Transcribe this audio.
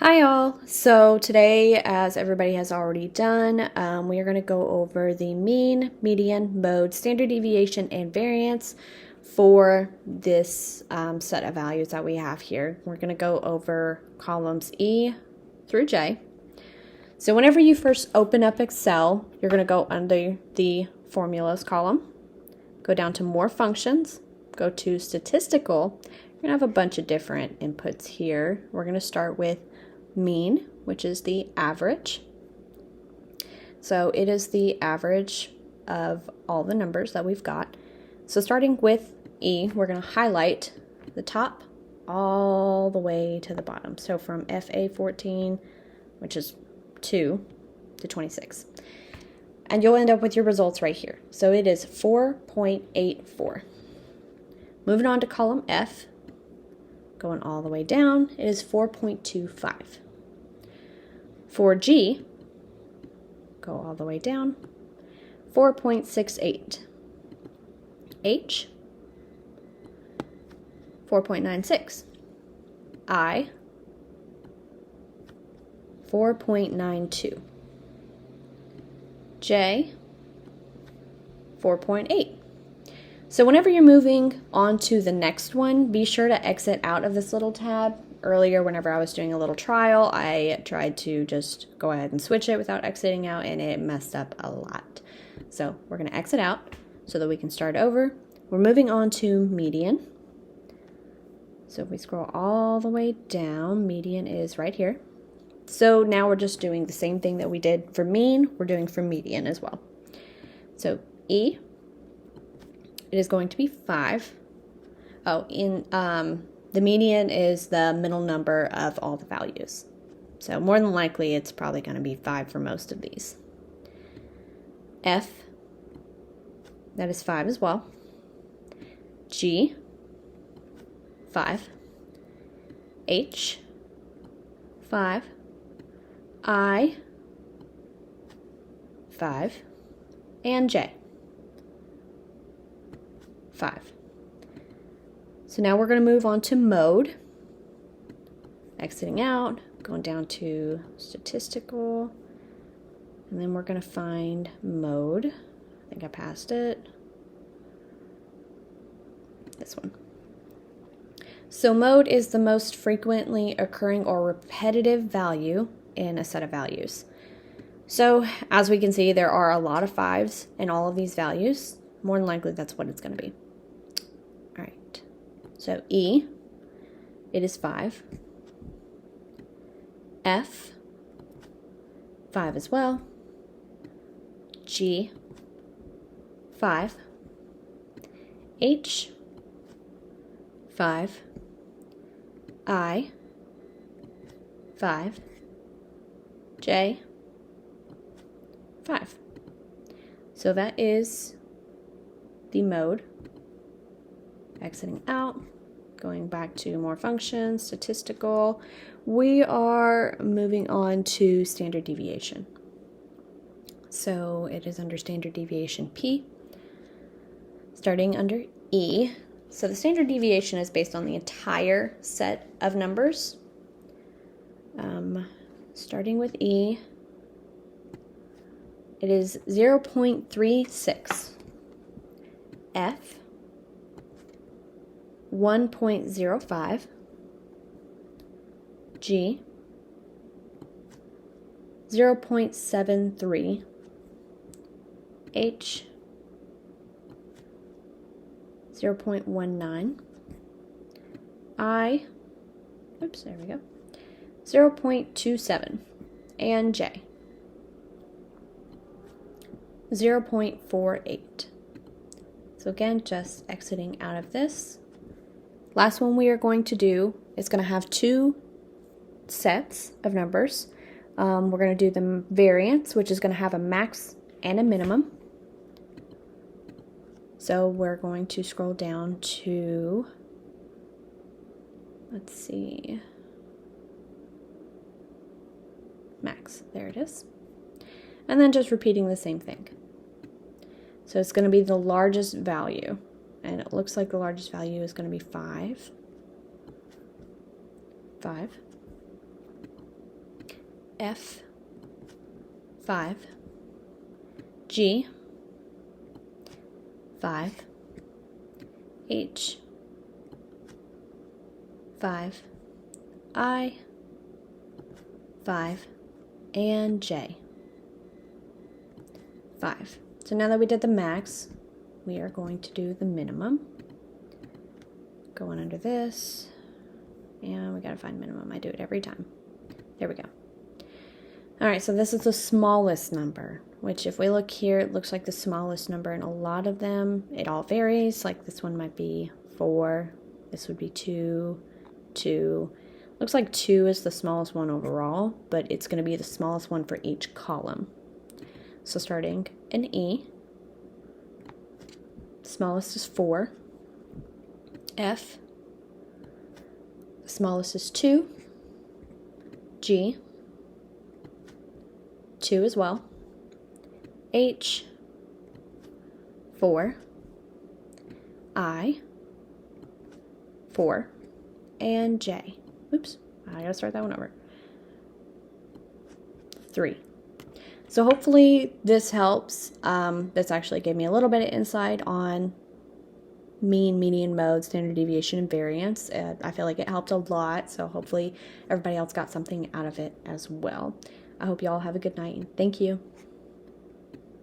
Hi all! So today, as everybody has already done, we are going to go over the mean, median, mode, standard deviation, and variance for this set of values that we have here. We're going to go over columns E through J. So whenever you first open up Excel, you're going to go under the formulas column, go down to more functions, go to statistical. You're going to have a bunch of different inputs here. We're going to start with mean, which is the average. So it is the average of all the numbers that we've got. So starting with E, we're going to highlight the top all the way to the bottom. So from FA14, which is 2, to 26. And you'll end up with your results right here. So it is 4.84. Moving on to column F, going all the way down, it is 4.25. For G, go all the way down, 4.68. H, 4.96. I, 4.92. J, 4.8. So whenever you're moving on to the next one, be sure to exit out of this little tab. Earlier, whenever I was doing a little trial, I tried to just go ahead and switch it without exiting out, and it messed up a lot. So we're going to exit out so that we can start over. We're moving on to median. So if we scroll all the way down, median is right here. So now we're just doing the same thing that we did for mean, we're doing for median as well. So E, it is going to be 5. Oh, the median is the middle number of all the values. So more than likely, it's probably going to be 5 for most of these. F, that is 5 as well. G, 5. H, 5. I, 5. And J, 5. So now we're going to move on to mode. Exiting out, going down to statistical, and then we're going to find mode. I think I passed it. This one. So mode is the most frequently occurring or repetitive value in a set of values. So as we can see, there are a lot of 5s in all of these values. More than likely, that's what it's going to be. All right. So E, it is 5. F, 5 as well. G, 5. H, 5. I, 5. J, 5. So that is the mode. Exiting out, going back to more functions, statistical. We are moving on to standard deviation. So it is under standard deviation P, starting under E. So the standard deviation is based on the entire set of numbers. Starting with E, it is 0.36. F, 1.05. G, 0.73. H, 0.19. I, oops, there we go, 0.27. And J, 0.48. So again, just exiting out of this. Last one we are going to do is going to have 2 sets of numbers. We're going to do the variance, which is going to have a max and a minimum. So we're going to scroll down to, let's see, max. There it is. And then just repeating the same thing. So it's going to be the largest value. And it looks like the largest value is going to be 5. 5. F, 5, G, 5, H, 5, I, 5, and J, 5. So now that we did the max, we are going to do the minimum. Going under this, and we gotta find minimum. I do it every time. There we go. All right, so this is the smallest number, which if we look here, it looks like the smallest number in a lot of them. It all varies. Like this one might be 4. This would be 2, 2. Looks like 2 is the smallest one overall, but it's going to be the smallest one for each column. So starting in E, smallest is 4. F, the smallest is 2. G, 2 as well. H, 4. I, 4. And J. Oops, I gotta start that one over. 3. So hopefully this helps. This actually gave me a little bit of insight on mean, median, mode, standard deviation, and variance. I feel like it helped a lot, so hopefully everybody else got something out of it as well. I hope you all have a good night, and thank you.